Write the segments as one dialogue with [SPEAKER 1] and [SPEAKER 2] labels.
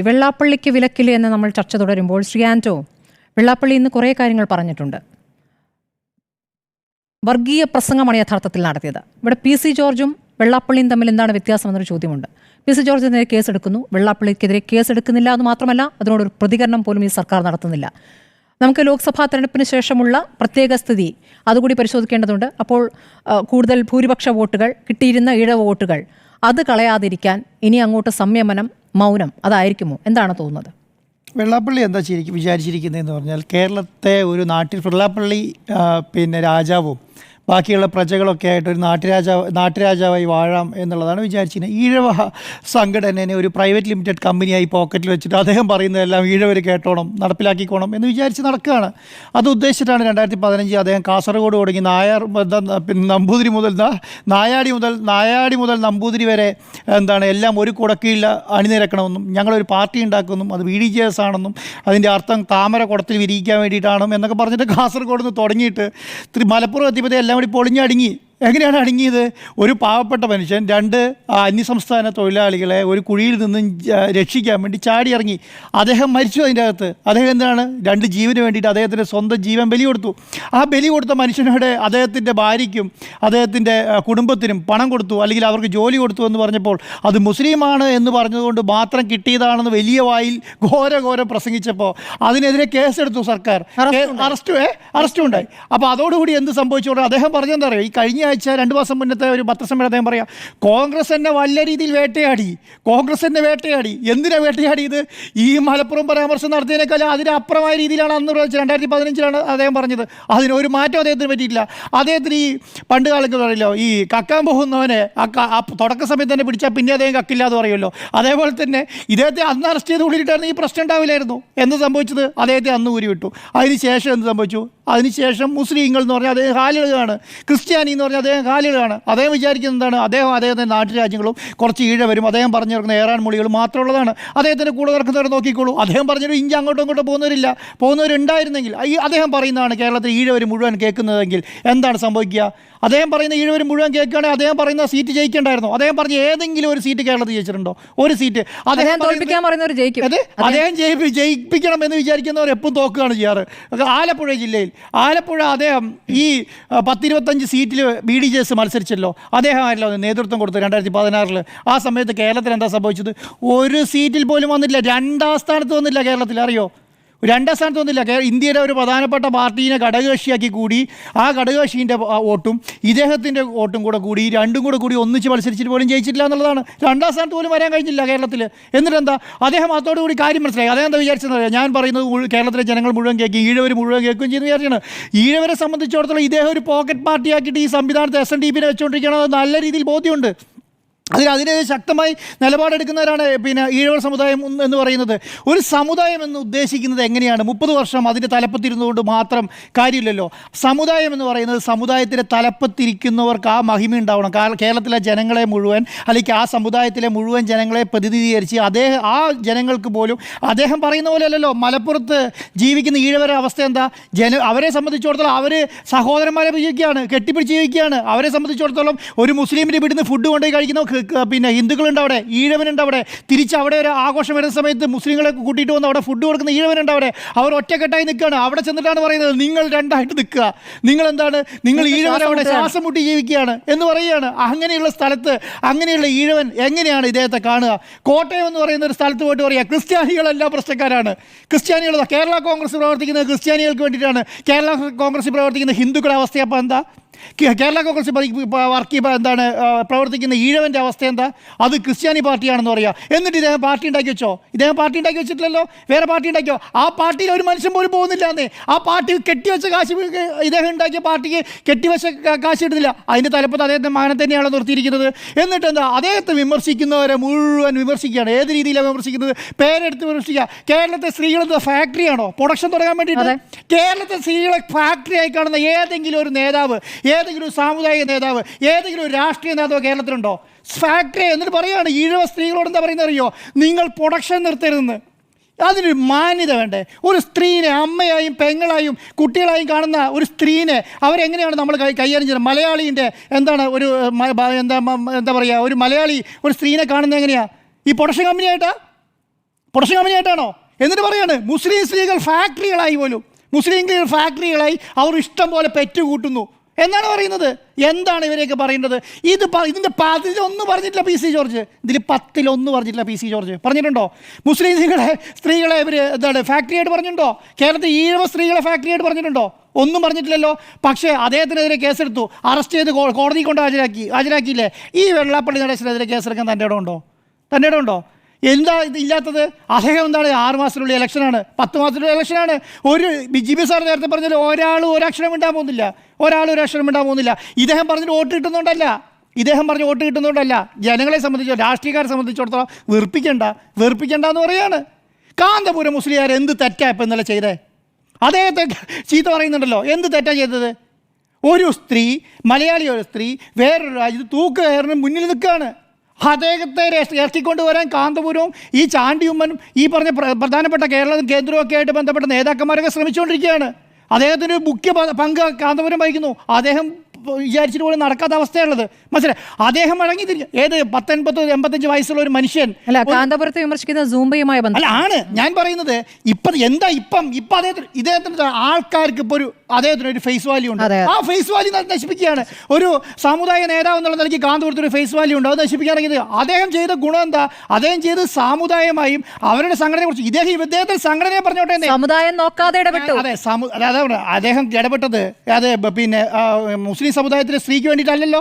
[SPEAKER 1] വെള്ളാപ്പള്ളിക്ക് വിലക്കില്ല എന്ന് നമ്മൾ ചർച്ച തുടരുമ്പോൾ ശ്രീ ആന്റോ, വെള്ളാപ്പള്ളി ഇന്ന് കുറേ കാര്യങ്ങൾ പറഞ്ഞിട്ടുണ്ട്. വർഗീയ പ്രസംഗമാണ് യഥാർത്ഥത്തിൽ നടത്തിയത്. ഇവിടെ പി സി ജോർജും വെള്ളാപ്പള്ളിയും തമ്മിൽ എന്താണ് വ്യത്യാസം എന്നൊരു ചോദ്യമുണ്ട്. പി സി ജോർജിനെതിരെ കേസെടുക്കുന്നു, വെള്ളാപ്പള്ളിക്കെതിരെ കേസെടുക്കുന്നില്ല എന്ന് മാത്രമല്ല അതിനോടൊരു പ്രതികരണം പോലും ഈ സർക്കാർ നടത്തുന്നില്ല. നമുക്ക് ലോക്സഭാ തെരഞ്ഞെടുപ്പിന് ശേഷമുള്ള പ്രത്യേക സ്ഥിതി അതുകൂടി പരിശോധിക്കേണ്ടതുണ്ട്. അപ്പോൾ കൂടുതൽ ഭൂരിപക്ഷ വോട്ടുകൾ കിട്ടിയിരുന്ന ഈഴവ വോട്ടുകൾ അത് കളയാതിരിക്കാൻ ഇനി അങ്ങോട്ട് സംയമനം, മൗനം അതായിരിക്കുമോ? എന്താണ് തോന്നുന്നത്?
[SPEAKER 2] വെള്ളാപ്പള്ളി എന്താ വിചാരിച്ചിരിക്കുന്നതെന്ന് പറഞ്ഞാൽ കേരളത്തെ ഒരു നാട്ടിൽ വെള്ളാപ്പള്ളി രാജാവും ബാക്കിയുള്ള പ്രജകളൊക്കെ ആയിട്ട് ഒരു നാട്ടുരാജാവായി വാഴാം എന്നുള്ളതാണ് വിചാരിച്ചിരുന്നത്. ഈഴവ സംഘടനയെ ഒരു പ്രൈവറ്റ് ലിമിറ്റഡ് കമ്പനിയായി പോക്കറ്റിൽ വെച്ചിട്ട് അദ്ദേഹം പറയുന്നതെല്ലാം ഈഴവർ കേട്ടോണം, നടപ്പിലാക്കിക്കോണം എന്ന് വിചാരിച്ച് നടക്കുകയാണ്. അത് ഉദ്ദേശിച്ചിട്ടാണ് 2015 അദ്ദേഹം കാസർഗോഡ് തുടങ്ങി നമ്പൂതിരി മുതൽ നായാടി മുതൽ നമ്പൂതിരി വരെ എല്ലാം ഒരു കുടക്കീഴിൽ അണിനിരക്കണമെന്നും ഞങ്ങളൊരു പാർട്ടി ഉണ്ടാക്കുമെന്നും അത് VDJS ആണെന്നും അതിൻ്റെ അർത്ഥം താമര കുടത്തിൽ വിരിയിക്കാൻ വേണ്ടിയിട്ടാണെന്നും എന്നൊക്കെ പറഞ്ഞിട്ട് കാസർഗോഡ് നിന്ന് തുടങ്ങിയിട്ട് മലപ്പുറം എത്തിയപ്പോൾ എല്ലാം കൂടി പൊളിഞ്ഞടുങ്ങി. എങ്ങനെയാണ് അടങ്ങിയത്? ഒരു പാവപ്പെട്ട മനുഷ്യൻ 2 അന്യസംസ്ഥാന തൊഴിലാളികളെ ഒരു കുഴിയിൽ നിന്നും രക്ഷിക്കാൻ വേണ്ടി ചാടി ഇറങ്ങി. അദ്ദേഹം മരിച്ചു. അതിൻ്റെ അകത്ത് അദ്ദേഹം എന്താണ് 2 ജീവന് വേണ്ടിയിട്ട് അദ്ദേഹത്തിൻ്റെ സ്വന്തം ജീവൻ ബലി കൊടുത്തു. ആ ബലി കൊടുത്ത മനുഷ്യനോട് അദ്ദേഹത്തിൻ്റെ ഭാര്യയ്ക്കും അദ്ദേഹത്തിൻ്റെ കുടുംബത്തിനും പണം കൊടുത്തു, അല്ലെങ്കിൽ അവർക്ക് ജോലി കൊടുത്തു എന്ന് പറഞ്ഞപ്പോൾ അത് മുസ്ലിമാണ് എന്ന് പറഞ്ഞതുകൊണ്ട് മാത്രം കിട്ടിയതാണെന്ന് വലിയ വായിൽ ഘോരം പ്രസംഗിച്ചപ്പോൾ അതിനെതിരെ കേസെടുത്തു സർക്കാർ. അറസ്റ്റും ഉണ്ടായി. അപ്പോൾ അതോടുകൂടി എന്ത് സംഭവിച്ചു? അദ്ദേഹം പറഞ്ഞെന്താ പറയുക, ഈ കഴിഞ്ഞ ആഴ്ച 2 മാസം മുന്നത്തെ ഒരു പത്രസമ്മേളനം അദ്ദേഹം പറയാം, കോൺഗ്രസ് എന്നെ വലിയ രീതിയിൽ വേട്ടയാടി. എന്തിനാ വേട്ടയാടിയത്? ഈ മലപ്പുറം പരാമർശം നടത്തിയതിനേക്കാൾ അതിനപ്പുറമായ രീതിയിലാണ് അന്ന് 2015 അദ്ദേഹം പറഞ്ഞത്. അതിനൊരു മാറ്റം അദ്ദേഹത്തിന് പറ്റിയിട്ടില്ല. അദ്ദേഹത്തിന് ഈ പണ്ട് കാലത്ത് പറയല്ലോ, ഈ കക്കാൻ പോകുന്നവനെ തുടക്ക സമയത്ത് തന്നെ പിടിച്ചാൽ പിന്നെ അദ്ദേഹം കക്കില്ല എന്ന് പറയുമല്ലോ. അതേപോലെ തന്നെ ഇദ്ദേഹത്തെ അന്ന് അറസ്റ്റ് ചെയ്ത് ഉള്ളിലിട്ടായിരുന്നു ഈ പ്രശ്നം ഉണ്ടാവില്ലായിരുന്നു. എന്ത് സംഭവിച്ചത്? അദ്ദേഹത്തെ അന്ന് ഊരി വിട്ടു. അതിനുശേഷം എന്ത് സംഭവിച്ചു? അതിനുശേഷം മുസ്ലിങ്ങൾ എന്ന് പറഞ്ഞാൽ അദ്ദേഹം കാലിടുകയാണ്, ക്രിസ്ത്യാനി എന്ന് പറഞ്ഞാൽ അദ്ദേഹം കാലിടുകയാണ്. അദ്ദേഹം വിചാരിക്കുന്നത് എന്താണ്? അദ്ദേഹത്തിൻ്റെ നാട്ടുരാജ്യങ്ങളും കുറച്ച് ഈഴവരും അദ്ദേഹം പറഞ്ഞു നടക്കുന്ന ഏറാൻ മൊഴികളും മാത്രമുള്ളതാണ്. അദ്ദേഹത്തിൻ്റെ കൂടെ നടക്കുന്നവരെ നോക്കിക്കോളൂ. അദ്ദേഹം പറഞ്ഞൊരു ഇഞ്ച് അങ്ങോട്ടും ഇങ്ങോട്ടും പോകുന്നവരുണ്ടായിരുന്നെങ്കിൽ അദ്ദേഹം പറയുന്നതാണ് കേരളത്തിൽ ഈഴവർ മുഴുവൻ കേൾക്കുന്നതെങ്കിൽ എന്താണ് സംഭവിക്കുക? അദ്ദേഹം പറയുന്ന ഈഴവർ മുഴുവൻ കേൾക്കുകയാണെങ്കിൽ അദ്ദേഹം പറയുന്ന സീറ്റ് ജയിക്കേണ്ടായിരുന്നു. അദ്ദേഹം പറഞ്ഞ ഏതെങ്കിലും ഒരു സീറ്റ് കേരളത്തിൽ ജയിച്ചിട്ടുണ്ടോ? ഒരു സീറ്റ് അദ്ദേഹം ജയിപ്പിക്കണം എന്ന് വിചാരിക്കുന്നവർ എപ്പോൾ തോക്കുകയാണ് ചെയ്യാറ്. ആലപ്പുഴ ജില്ലയിൽ അദ്ദേഹം ഈ 10-25 സീറ്റിൽ VDJS മത്സരിച്ചല്ലോ. അദ്ദേഹമായല്ലോ നേതൃത്വം കൊടുത്തത് 2016. ആ സമയത്ത് കേരളത്തിൽ എന്താ സംഭവിച്ചത്? ഒരു സീറ്റിൽ പോലും വന്നില്ല. 2ാം സ്ഥാനത്ത് വന്നില്ല കേരളത്തിൽ. അറിയോ? 2ാം സ്ഥാനത്ത് വന്നില്ല. ഇന്ത്യയുടെ ഒരു പ്രധാനപ്പെട്ട പാർട്ടീനെ ഘടകകക്ഷിയാക്കി കൂടി ആ ഘടകകക്ഷീൻ്റെ വോട്ടും ഇദ്ദേഹത്തിൻ്റെ വോട്ടും കൂടി രണ്ടും കൂടി ഒന്നിച്ച് മത്സരിച്ചിട്ട് പോലും ജയിച്ചിട്ടില്ല എന്നുള്ളതാണ്. 2ാം സ്ഥാനത്ത് പോലും വരാൻ കഴിഞ്ഞില്ല കേരളത്തിൽ. എന്നിട്ടെന്താ? അദ്ദേഹം അതോടുകൂടി കാര്യം മനസ്സിലായി. അദ്ദേഹം എന്താ വിചാരിച്ചത്? ഞാൻ പറയുന്നത് കേരളത്തിലെ ജനങ്ങൾ മുഴുവൻ കേൾക്കും, ഈഴവർ മുഴുവൻ കേൾക്കുകയും ചെയ്യുന്ന വിചാരിച്ചാണ്. ഈഴവരെ സംബന്ധിച്ചിടത്തോളം ഇദ്ദേഹം ഒരു പോക്കറ്റ് പാർട്ടിയാക്കിയിട്ട് ഈ സംവിധാനത്തെ SNDP വെച്ചുകൊണ്ടിരിക്കുകയാണ്. അത് നല്ല രീതിയിൽ ബോധ്യമുണ്ട്. അതിന് ശക്തമായി നിലപാടെടുക്കുന്നവരാണ് ഈഴവർ സമുദായം എന്ന് പറയുന്നത്. ഒരു സമുദായം എന്ന് ഉദ്ദേശിക്കുന്നത് എങ്ങനെയാണ്? 30 വർഷം അതിൻ്റെ തലപ്പത്തിരുന്നുകൊണ്ട് മാത്രം കാര്യമില്ലല്ലോ. സമുദായം എന്ന് പറയുന്നത് സമുദായത്തിൻ്റെ തലപ്പത്തിരിക്കുന്നവർക്ക് ആ മഹിമ ഉണ്ടാവണം. കേരളത്തിലെ ജനങ്ങളെ മുഴുവൻ, അല്ലെങ്കിൽ ആ സമുദായത്തിലെ മുഴുവൻ ജനങ്ങളെ പ്രതിനിധീകരിച്ച് ആ ജനങ്ങൾക്ക് പോലും അദ്ദേഹം പറയുന്ന പോലെ അല്ലല്ലോ മലപ്പുറത്ത് ജീവിക്കുന്ന ഈഴവരുടെ അവസ്ഥ എന്താ? അവരെ സംബന്ധിച്ചിടത്തോളം അവർ സഹോദരന്മാരെ കെട്ടിപ്പിടിച്ച് ജീവിക്കുകയാണ്. അവരെ സംബന്ധിച്ചിടത്തോളം ഒരു മുസ്ലിമിൻ്റെ വീട്ടിൽ നിന്ന് ഫുഡ് കൊണ്ടുപോയി കഴിക്കുന്ന ഹിന്ദുക്കളുണ്ട് അവിടെ, ഈഴവനുണ്ട് അവിടെ. തിരിച്ച് അവിടെ ഒരു ആഘോഷം വരുന്ന സമയത്ത് മുസ്ലിങ്ങളെ കൂട്ടിയിട്ട് വന്ന് അവിടെ ഫുഡ് കൊടുക്കുന്ന ഈഴവനുണ്ട് അവിടെ. അവർ ഒറ്റക്കെട്ടായി നിൽക്കുകയാണ്. അവിടെ ചെന്നിട്ടാണ് പറയുന്നത് നിങ്ങൾ 2ആയിട്ട് നിൽക്കുക, നിങ്ങൾ ഈഴവൻ അവിടെ ശ്വാസം മുട്ടി ജീവിക്കുകയാണ് എന്ന് പറയുകയാണ്. അങ്ങനെയുള്ള സ്ഥലത്ത് അങ്ങനെയുള്ള ഈഴവൻ എങ്ങനെയാണ് ഇദ്ദേഹത്തെ കാണുക? കോട്ടയം എന്ന് പറയുന്ന ഒരു സ്ഥലത്ത് പോയിട്ട് പറയുക ക്രിസ്ത്യാനികളെല്ലാം പ്രശ്നക്കാരാണ്. കേരള കോൺഗ്രസ് പ്രവർത്തിക്കുന്നത് ക്രിസ്ത്യാനികൾക്ക് വേണ്ടിയിട്ടാണ്. കേരള കോൺഗ്രസ് പ്രവർത്തിക്കുന്ന ഹിന്ദുക്കളുടെ അവസ്ഥ അപ്പോൾ എന്താ? കേരള കോൺഗ്രസ് പ്രവർത്തിക്കുന്ന ഈഴവൻ്റെ അവസ്ഥ എന്താ? അത് ക്രിസ്ത്യാനി പാർട്ടിയാണെന്ന് പറയുക. എന്നിട്ട് ഇദ്ദേഹം പാർട്ടി ഉണ്ടാക്കി വെച്ചോ? ഇദ്ദേഹം പാർട്ടി ഉണ്ടാക്കി വെച്ചിട്ടില്ലല്ലോ. വേറെ പാർട്ടി ഉണ്ടാക്കിയോ? ആ പാർട്ടിയിൽ ഒരു മനുഷ്യൻ പോലും പോകുന്നില്ല എന്നേ. ആ പാർട്ടി കെട്ടിവെച്ച കാശ്, ഇദ്ദേഹം ഉണ്ടാക്കിയ പാർട്ടിക്ക് കെട്ടിവെച്ച കാശ് ഇടുന്നില്ല. അതിൻ്റെ തലപ്പത്ത് അദ്ദേഹത്തിൻ്റെ മകനെ തന്നെയാണ് നിർത്തിയിരിക്കുന്നത്. എന്നിട്ട് എന്താ? അദ്ദേഹത്തെ വിമർശിക്കുന്നവരെ മുഴുവൻ വിമർശിക്കുകയാണ്. ഏത് രീതിയിലാണ് വിമർശിക്കുന്നത്? പേരെടുത്ത് വിമർശിക്കുക. കേരളത്തെ സ്ത്രീകളെന്താ ഫാക്ടറിയാണോ പ്രൊഡക്ഷൻ തുടങ്ങാൻ വേണ്ടിയിട്ട്? കേരളത്തെ സ്ത്രീകളെ ഫാക്ടറിയായി കാണുന്ന ഏതെങ്കിലും ഒരു നേതാവ്, ഏതെങ്കിലും ഒരു സാമുദായിക നേതാവ്, ഏതെങ്കിലും ഒരു രാഷ്ട്രീയ നേതാവ് കേരളത്തിലുണ്ടോ? ഫാക്ടറി എന്നിട്ട് പറയുകയാണ് ഈഴവ സ്ത്രീകളോട് എന്താ പറയുന്നത് അറിയോ? നിങ്ങൾ പ്രൊഡക്ഷൻ നിർത്തരുതെന്ന്. അതിനൊരു മാന്യത വേണ്ടേ? ഒരു സ്ത്രീനെ അമ്മയായും പെങ്ങളായും കുട്ടികളായും കാണുന്ന ഒരു സ്ത്രീനെ അവരെങ്ങനെയാണ് നമ്മൾ കൈകാര്യം ചെയ്യുന്നത്? മലയാളീൻ്റെ എന്താ പറയുക, ഒരു മലയാളി ഒരു സ്ത്രീനെ കാണുന്നത് എങ്ങനെയാണ്? ഈ പ്രൊഡക്ഷൻ കമ്പനിയായിട്ടാ? പ്രൊഡക്ഷൻ കമ്പനിയായിട്ടാണോ? എന്നിട്ട് പറയാണ് മുസ്ലിം സ്ത്രീകൾ ഫാക്ടറികളായി പോലും, മുസ്ലിം ഫാക്ടറികളായി അവർ ഇഷ്ടം പോലെ പെറ്റുകൂട്ടുന്നു എന്നാണ് പറയുന്നത്. എന്താണ് ഇവരെയൊക്കെ പറയേണ്ടത്? ഇതിൻ്റെ 10 പറഞ്ഞിട്ടില്ല പി സി ജോർജ്, ഇതിൽ 10 പറഞ്ഞിട്ടില്ല പി സി ജോർജ്. പറഞ്ഞിട്ടുണ്ടോ മുസ്ലിം സ്ത്രീകളെ ഇവർ എന്താണ് ഫാക്ടറിയായിട്ട് പറഞ്ഞിട്ടുണ്ടോ? കേരളത്തിൽ ഈഴവ സ്ത്രീകളെ ഫാക്ടറിയായിട്ട് പറഞ്ഞിട്ടുണ്ടോ? ഒന്നും പറഞ്ഞിട്ടില്ലല്ലോ. പക്ഷേ അദ്ദേഹത്തിനെതിരെ കേസെടുത്തു, അറസ്റ്റ് ചെയ്ത് കോടതി കൊണ്ട് ഹാജരാക്കിയില്ലേ? ഈ വെള്ളാപ്പള്ളി നടേശനെതിരെ കേസെടുക്കാൻ തൻ്റെ ഇടമുണ്ടോ? എന്താ ഇത് ഇല്ലാത്തത്? അദ്ദേഹം എന്താണ് 6 മാസത്തിനുള്ള ഇലക്ഷനാണ്, 10 മാസത്തിലുള്ള ഇലക്ഷനാണ്. ഒരു ജിബി സാർ നേരത്തെ പറഞ്ഞാൽ ഒരാൾ ഒരക്ഷരം മിണ്ടാൻ പോകുന്നില്ല. ഇദ്ദേഹം പറഞ്ഞിട്ട് വോട്ട് കിട്ടുന്നതുകൊണ്ടല്ല, ജനങ്ങളെ സംബന്ധിച്ചോ രാഷ്ട്രീയക്കാരെ സംബന്ധിച്ചിടത്തോളം വെറുപ്പിക്കണ്ട എന്ന് പറയാണ്. കാന്തപുരം മുസ്ലിയാർ എന്ത് തെറ്റാ ഇപ്പം ഇന്നലെ ചെയ്തേ? അദ്ദേഹത്തെ ചീത്ത പറയുന്നുണ്ടല്ലോ. എന്ത് തെറ്റാ ചെയ്തത്? ഒരു സ്ത്രീ, ഒരു സ്ത്രീ വേറൊരു രാജ്യത്ത് തൂക്കുകയറിന് മുന്നിൽ നിൽക്കുകയാണ്. അദ്ദേഹത്തെ ഇറക്കിക്കൊണ്ടുവരാൻ കാന്തപുരവും ഈ ചാണ്ടിയുമ്മനും ഈ പറഞ്ഞ പ്രധാനപ്പെട്ട കേന്ദ്രമൊക്കെ ആയിട്ട് ബന്ധപ്പെട്ട നേതാക്കന്മാരൊക്കെ ശ്രമിച്ചുകൊണ്ടിരിക്കുകയാണ്. അദ്ദേഹത്തിന് മുഖ്യ പങ്ക് കാന്തപുരം വഹിക്കുന്നു. അദ്ദേഹം വിചാരിച്ചിട്ട് പോലും നടക്കാത്ത അവസ്ഥയുള്ളത് മനസ്സിലായി. അദ്ദേഹം മടങ്ങിത്തിരിക്കുക. ഏത് 85 വയസ്സുള്ള ഒരു മനുഷ്യൻ
[SPEAKER 1] അല്ല, കാന്തപുരത്തെ വിമർശിക്കുന്ന സൂംബയുമായി
[SPEAKER 2] അല്ല ആണ് ഞാൻ പറയുന്നത്. ഇപ്പം ഇദ്ദേഹത്തിന് ആൾക്കാർക്ക് ഇപ്പോൾ അദ്ദേഹത്തിന് ഒരു ഫേസ് വാല്യൂ ഉണ്ട്. ആ ഫേസ് വാല്യൂ നശിപ്പിക്കുകയാണ്. ഒരു സാമുദായിക നേതാവ് എന്നുള്ള നിലയ്ക്ക് കാന്തപുരത്തിന് ഒരു ഫേസ് വാല്യൂ ഉണ്ട്. അത് നശിപ്പിക്കുകയാണെങ്കിൽ അദ്ദേഹം ചെയ്ത ഗുണം എന്താ? അദ്ദേഹം ചെയ്ത് സാമുദായമായും അവരുടെ സംഘടനയെ കുറിച്ച് ഇദ്ദേഹത്തെ സംഘടനയെ പറഞ്ഞോട്ടെ, സമുദായം നോക്കാതെ ഇടപെട്ടു. അതെ, അദ്ദേഹം ഇടപെട്ടത് അതെ പിന്നെ മുസ്ലിം സമുദായത്തിലെ സ്ത്രീക്ക് വേണ്ടിയിട്ടല്ലല്ലോ,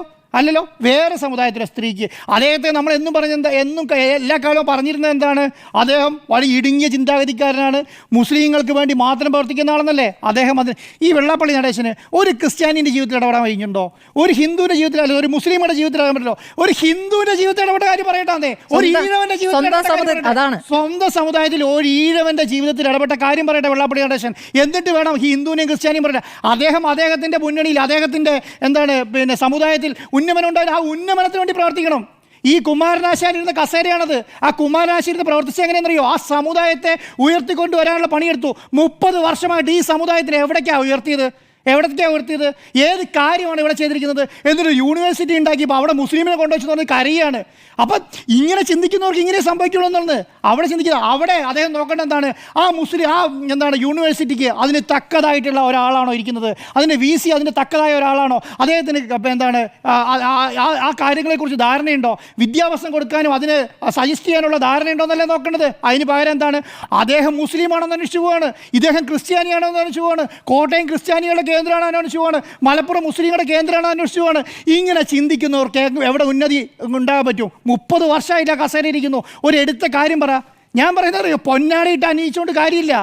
[SPEAKER 2] വേറെ സമുദായത്തിലെ സ്ത്രീക്ക്. അദ്ദേഹത്തെ നമ്മൾ എല്ലാ കാലവും പറഞ്ഞിരുന്നത് എന്താണ്? അദ്ദേഹം വളരെ ഇടുങ്ങിയ ചിന്താഗതിക്കാരനാണ്, മുസ്ലിങ്ങൾക്ക് വേണ്ടി മാത്രം പ്രവർത്തിക്കുന്ന ആളെന്നല്ലേ അദ്ദേഹം. ഈ വെള്ളാപ്പള്ളി നടേശന് ഒരു ക്രിസ്ത്യാനിൻ്റെ ജീവിതത്തിൽ ഇടപെടാൻ വയ്യുന്നുണ്ടോ? ഒരു ഹിന്ദുവിൻ്റെ ജീവിതത്തിൽ, അല്ലെങ്കിൽ ഒരു മുസ്ലിമുടെ ജീവിതത്തിൽ ഇടപെടാൻ പറ്റുമോ? ഒരു ഹിന്ദുവിൻ്റെ ജീവിതത്തിൽ ഇടപെട്ട കാര്യം പറയട്ടെ. ഒരു ഈഴവൻ്റെ ജീവിതത്തിൽ, സ്വന്തം സമുദായത്തിൽ ഒരു ഈഴവൻ്റെ ജീവിതത്തിൽ ഇടപെട്ട കാര്യം പറയട്ടെ വെള്ളാപ്പള്ളി നടേശൻ. എന്നിട്ട് വേണം ഹിന്ദുവിനെയും ക്രിസ്ത്യാനിയും പറയട്ടെ. അദ്ദേഹത്തിൻ്റെ മുന്നണിയിൽ, അദ്ദേഹത്തിൻ്റെ പിന്നെ സമുദായത്തിൽ ഉന്നമനം ഉണ്ടായാൽ ആ ഉന്നമനത്തിന് വേണ്ടി പ്രവർത്തിക്കണം. ഈ കുമാരനാശാൻ ഇരുന്ന കസേരയാണത്. ആ കുമാരനാശാൻ ഇരുന്ന് പ്രവർത്തിച്ച് എങ്ങനെയെന്നറിയോ? ആ സമുദായത്തെ ഉയർത്തിക്കൊണ്ട് വരാനുള്ള പണിയെടുത്തു. 30 വർഷമായിട്ട് ഈ സമുദായത്തിന് എവിടേക്കാണ് ഉയർത്തിയത്? ഏത് കാര്യമാണ് ഇവിടെ ചെയ്തിരിക്കുന്നത്? എന്നൊരു യൂണിവേഴ്സിറ്റി ഉണ്ടാക്കിയപ്പോൾ അവിടെ മുസ്ലിമിനെ കൊണ്ടുവച്ച് പറഞ്ഞ് കരയാണ്. അപ്പം ഇങ്ങനെ ചിന്തിക്കുന്നവർക്ക് ഇങ്ങനെ സംഭവിക്കുള്ളൂ എന്നുള്ളത് അവിടെ ചിന്തിക്കുന്നത്. അവിടെ അദ്ദേഹം നോക്കേണ്ട എന്താണ് യൂണിവേഴ്സിറ്റിക്ക് അതിന് തക്കതായിട്ടുള്ള ഒരാളാണോ ഇരിക്കുന്നത്? അതിൻ്റെ VC അതിന് തക്കതായ ഒരാളാണോ? അദ്ദേഹത്തിന് എന്താണ് ആ കാര്യങ്ങളെക്കുറിച്ച് ധാരണയുണ്ടോ? വിദ്യാഭ്യാസം കൊടുക്കാനും അതിന് സജസ്റ്റ് ചെയ്യാനുള്ള ധാരണയുണ്ടോ എന്നല്ലേ നോക്കേണ്ടത്. അതിന് പകരം എന്താണ്? അദ്ദേഹം മുസ്ലിമാണെന്ന് അന്വേഷിച്ചു പോവാണ്, ഇദ്ദേഹം ക്രിസ്ത്യാനിയാണോ എന്ന് അന്വേഷിച്ചു പോവാണ്, കോട്ടയം ക്രിസ്ത്യാനികളുടെ കേന്ദ്രമാണ് അന്വേഷിച്ചു പോവാണ്, മലപ്പുറം മുസ്ലിങ്ങളുടെ കേന്ദ്രമാണ് അന്വേഷിച്ചു പോവാണ്. ഇങ്ങനെ ചിന്തിക്കുന്നവർക്ക് എവിടെ ഉന്നതി ഉണ്ടാകാൻ പറ്റും? 30 വർഷമായിട്ട് ആ കസേരയിരിക്കുന്നു. ഒരു എടുത്ത കാര്യം പറ. ഞാൻ പറയുന്നത് അറിയോ? പൊന്നാടിയിട്ട് അണിയിച്ചുകൊണ്ട് കാര്യമില്ല.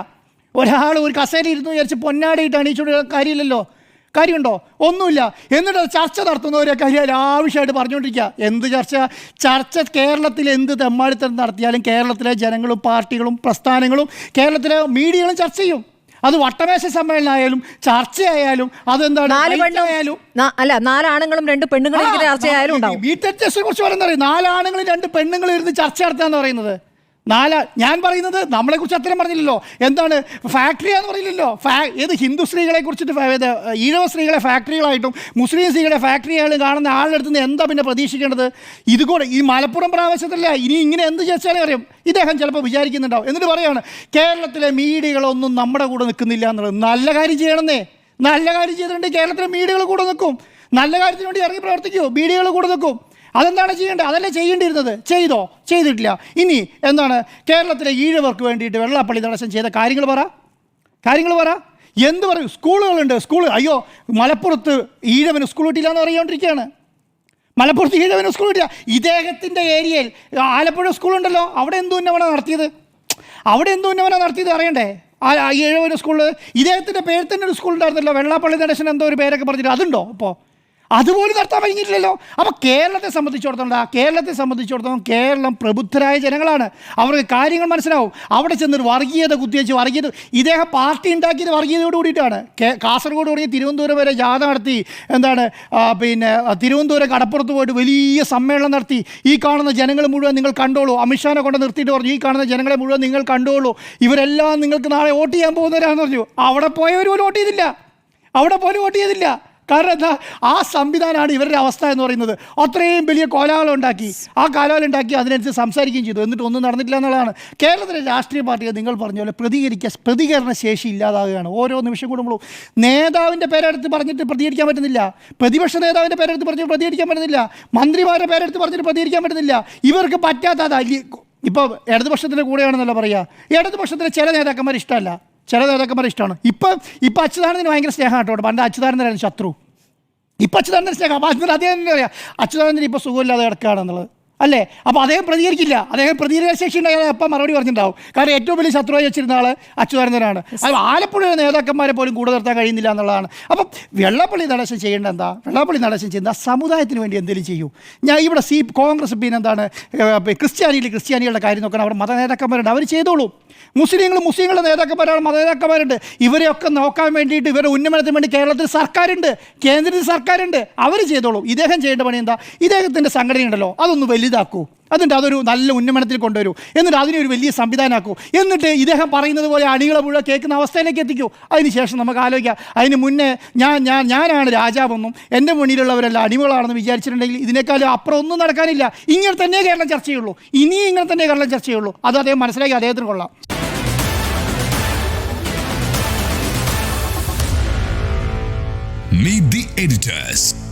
[SPEAKER 2] ഒരാൾ ഒരു കസേര ഇരുന്ന് വിചാരിച്ച് പൊന്നാടിയിട്ട് അണിയിച്ചുകൊണ്ട് കാര്യമുണ്ടോ? ഒന്നുമില്ല. എന്നിട്ട് ചർച്ച നടത്തുന്നവരെ കാര്യം ആവശ്യമായിട്ട് പറഞ്ഞുകൊണ്ടിരിക്കുക. എന്ത് ചർച്ച? കേരളത്തിൽ എന്ത് തെമ്മാടിത്തരം നടത്തിയാലും കേരളത്തിലെ ജനങ്ങളും പാർട്ടികളും പ്രസ്ഥാനങ്ങളും കേരളത്തിലെ മീഡിയകളും ചർച്ച ചെയ്യും. അത് വട്ടമേശ സമ്മേളനമായാലും ചർച്ചയായാലും അതെന്താണ്
[SPEAKER 1] അല്ല 4 ആണുങ്ങളും 2 പെണ്ണുങ്ങളും ചർച്ചയായാലും ഉണ്ടാവും.
[SPEAKER 2] വീട്ടെറ്റിനെ കുറിച്ച് പറയുന്നത് 4 ആണുങ്ങളും 2 പെണ്ണുങ്ങളും ഇരുന്ന് ചർച്ച നടത്താന്ന് പറയുന്നത്. ഞാൻ പറയുന്നത് നമ്മളെക്കുറിച്ച് അത്രയും പറഞ്ഞില്ലല്ലോ. എന്താണ് ഫാക്ടറിയാന്ന് പറയില്ലല്ലോ. ഏത് ഹിന്ദു സ്ത്രീകളെ കുറിച്ചിട്ട് ഈഴവ സ്ത്രീകളെ ഫാക്ടറികളായിട്ടും മുസ്ലിം സ്ത്രീകളെ ഫാക്ടറിയായിട്ടും കാണുന്ന ആളുടെ അടുത്ത് നിന്ന് എന്താ പിന്നെ പ്രതീക്ഷിക്കേണ്ടത്? ഇതുകൂടെ ഈ മലപ്പുറം പ്രാവശ്യത്തില്ല. ഇനി ഇങ്ങനെ എന്ത് ചോദിച്ചാലും അറിയാം. ഇദ്ദേഹം ചിലപ്പോൾ വിചാരിക്കുന്നുണ്ടാവും. എന്നിട്ട് പറയാണ് കേരളത്തിലെ മീഡിയകളൊന്നും നമ്മുടെ കൂടെ നിൽക്കുന്നില്ല എന്നുള്ളത്. നല്ല കാര്യം ചെയ്യണമെന്നേ. നല്ല കാര്യം ചെയ്തിട്ടുണ്ടെങ്കിൽ കേരളത്തിലെ മീഡിയകൾ കൂടെ നിൽക്കും. നല്ല കാര്യത്തിന് വേണ്ടി ഇറങ്ങി പ്രവർത്തിക്കുമോ? മീഡിയകൾ കൂടെ നിൽക്കും. അതെന്താണ് ചെയ്യേണ്ടത്? അതല്ലേ ചെയ്യേണ്ടിയിരുന്നത്? ചെയ്തിട്ടില്ല. ഇനി എന്താണ് കേരളത്തിലെ ഈഴവർക്ക് വേണ്ടിയിട്ട് വെള്ളാപ്പള്ളി നടേശൻ ചെയ്ത കാര്യങ്ങൾ പറ. എന്ത് പറയും? സ്കൂളുകളുണ്ട്. അയ്യോ മലപ്പുറത്ത് ഈഴവന് സ്കൂൾ കിട്ടില്ല എന്ന് അറിയാണ്ടിരിക്കുകയാണ്. മലപ്പുറത്ത് ഈഴവന് സ്കൂൾ കിട്ടില്ല. ഇദ്ദേഹത്തിൻ്റെ ഏരിയയിൽ ആലപ്പുഴ സ്കൂളുണ്ടല്ലോ, അവിടെ എന്ത് ഉന്നമനം നടത്തിയത് അറിയണ്ടേ? ഈഴവന് സ്കൂള് ഇദ്ദേഹത്തിൻ്റെ പേര് തന്നെ ഒരു സ്കൂൾ ഉണ്ടായിരുന്നല്ലോ. വെള്ളാപ്പള്ളി നടേശൻ എന്തോ ഒരു പേരൊക്കെ പറഞ്ഞിട്ട് അതുണ്ടോ? ഇപ്പോൾ അതുപോലും നടത്താൻ കഴിഞ്ഞിട്ടില്ലല്ലോ. അപ്പോൾ കേരളത്തെ സംബന്ധിച്ചിടത്തോളം കേരളം പ്രബുദ്ധരായ ജനങ്ങളാണ്. അവർക്ക് കാര്യങ്ങൾ മനസ്സിലാവും. അവിടെ ചെന്നൊരു വർഗീയത കുത്തിവെച്ച് ഇദ്ദേഹം പാർട്ടി ഉണ്ടാക്കിയത് വർഗീയതയോട് കൂടിയിട്ടാണ്. കാസർഗോഡ് തുടങ്ങി തിരുവനന്തപുരം വരെ ജാഥ നടത്തി. എന്താണ് പിന്നെ തിരുവനന്തപുരം കടപ്പുറത്ത് പോയിട്ട് വലിയ സമ്മേളനം നടത്തി. ഈ കാണുന്ന ജനങ്ങൾ മുഴുവൻ നിങ്ങൾ കണ്ടോളൂ. അമിത്ഷാനെ കൊണ്ട് നിർത്തിയിട്ട് പറഞ്ഞു, ഈ കാണുന്ന ജനങ്ങളെ മുഴുവൻ നിങ്ങൾ കണ്ടോളൂ, ഇവരെല്ലാം നിങ്ങൾക്ക് നാളെ വോട്ട് ചെയ്യാൻ പോകുന്നവരാണെന്ന് പറഞ്ഞു. അവിടെ പോലും വോട്ട് ചെയ്തില്ല. കാരണം എന്താ, ആ സംവിധാനമാണ് ഇവരുടെ അവസ്ഥ എന്ന് പറയുന്നത്. അത്രയും വലിയ കോലാഹലം ഉണ്ടാക്കി, ആ കോലാഹലം ഉണ്ടാക്കി അതിനനുസരിച്ച് സംസാരിക്കുകയും ചെയ്തു, എന്നിട്ട് ഒന്നും നടന്നിട്ടില്ല എന്നുള്ളതാണ്. കേരളത്തിലെ രാഷ്ട്രീയ പാർട്ടികൾ നിങ്ങൾ പറഞ്ഞ പോലെ പ്രതികരണ ശേഷി ഇല്ലാതാവുകയാണ്. ഓരോ നിമിഷം കൂടുമ്പോഴും നേതാവിൻ്റെ പേരെടുത്ത് പറഞ്ഞിട്ട് പ്രതികരിക്കാൻ പറ്റുന്നില്ല, പ്രതിപക്ഷ നേതാവിൻ്റെ പേരെടുത്ത് പറഞ്ഞിട്ട് പ്രതികരിക്കാൻ പറ്റുന്നില്ല, മന്ത്രിമാരുടെ പേരെടുത്ത് പറഞ്ഞിട്ട് പ്രതികരിക്കാൻ പറ്റുന്നില്ല. ഇവർക്ക് പറ്റാത്തതാ. ഇപ്പോൾ ഇടതുപക്ഷത്തിൻ്റെ കൂടെയാണെന്നല്ല പറയുക, ഇടതുപക്ഷത്തിലെ ചില നേതാക്കന്മാർ ഇഷ്ടമല്ല, ചില നേതാക്കന്മാർ ഇഷ്ടമാണ്. ഇപ്പം അച്യുതാനന്ദന് ഭയങ്കര സ്നേഹം കേട്ടോ. പണ്ട് അച്യുതാനന്ദനായിരുന്നു ശത്രു, ഇപ്പം അച്യുതാനന്ദൻ സ്നേഹം. അപ്പം അദ്ദേഹം തന്നെ പറയാം അച്യുതാനന്ദൻ ഇപ്പോൾ സുഖമില്ലാതെ കിടക്കുകയാണെന്നുള്ളത് അല്ലേ. അപ്പോൾ അദ്ദേഹം പ്രതികരിക്കില്ല, അദ്ദേഹം പ്രതികരണശേഷി ഉണ്ടായാൽ അപ്പം മറുപടി പറഞ്ഞിട്ടുണ്ടാവും. കാരണം ഏറ്റവും വലിയ ശത്രുവായി വെച്ചിരുന്ന ആൾ അച്യുതാനന്ദനാണ്. അത് ആലപ്പുഴയിലെ നേതാക്കന്മാരെ പോലും കൂടെ നിർത്താൻ കഴിയുന്നില്ല എന്നുള്ളതാണ്. അപ്പം വെള്ളാപ്പള്ളി നടേശൻ ചെയ്യേണ്ട എന്താ, വെള്ളാപ്പള്ളി നടേശൻ ചെയ്യുന്ന സമുദായത്തിന് വേണ്ടി എന്തെങ്കിലും ചെയ്യൂ. ഞാൻ ഇവിടെ കോൺഗ്രസ് പിന്നെ എന്താണ് ക്രിസ്ത്യാനികളുടെ കാര്യം നോക്കണം, അവിടെ മതനേതാക്കന്മാരുണ്ട്, അവർ ചെയ്തോളൂ. മുസ്ലിങ്ങളുടെ നേതാക്കന്മാരാണ്, മതനേതാക്കന്മാരുണ്ട്. ഇവരെയൊക്കെ നോക്കാൻ വേണ്ടിയിട്ട്, ഇവരുടെ ഉന്നമനത്തിന് വേണ്ടി കേരളത്തിൽ സർക്കാരുണ്ട്, കേന്ദ്രത്തിൽ സർക്കാരുണ്ട്, അവർ ചെയ്തോളൂ. ഇദ്ദേഹം ചെയ്യേണ്ട പണി എന്താ, ഇദ്ദേഹത്തിൻ്റെ സംഘടനയുണ്ടല്ലോ അതൊന്ന് വലുതാക്കൂ, അതൊരു നല്ല ഉന്നമനത്തിൽ കൊണ്ടുവരൂ, എന്നിട്ട് അതിനൊരു വലിയ സംവിധാനമാക്കൂ, എന്നിട്ട് ഇദ്ദേഹം പറയുന്നത് പോലെ അണികളെ മുഴുവൻ കേൾക്കുന്ന അവസ്ഥയിലേക്ക് എത്തിക്കൂ. അതിനുശേഷം നമുക്ക് ആലോചിക്കാം. അതിന് മുന്നേ ഞാനാണ് രാജാവെന്നും എൻ്റെ മുന്നിലുള്ളവരെല്ലാം അടിമകളാണെന്ന് വിചാരിച്ചിട്ടുണ്ടെങ്കിൽ ഇതിനേക്കാളും അപ്പുറം ഒന്നും നടക്കാനില്ല. ഇങ്ങനെ തന്നെ കേരളം ചർച്ച ചെയ്യുള്ളൂ, ഇനിയും ഇങ്ങനെ തന്നെ കേരളം ചർച്ച ചെയ്യുള്ളൂ. അത് അദ്ദേഹം മനസ്സിലാക്കി, അദ്ദേഹത്തിന് കൊള്ളാം.
[SPEAKER 3] Meet the editors.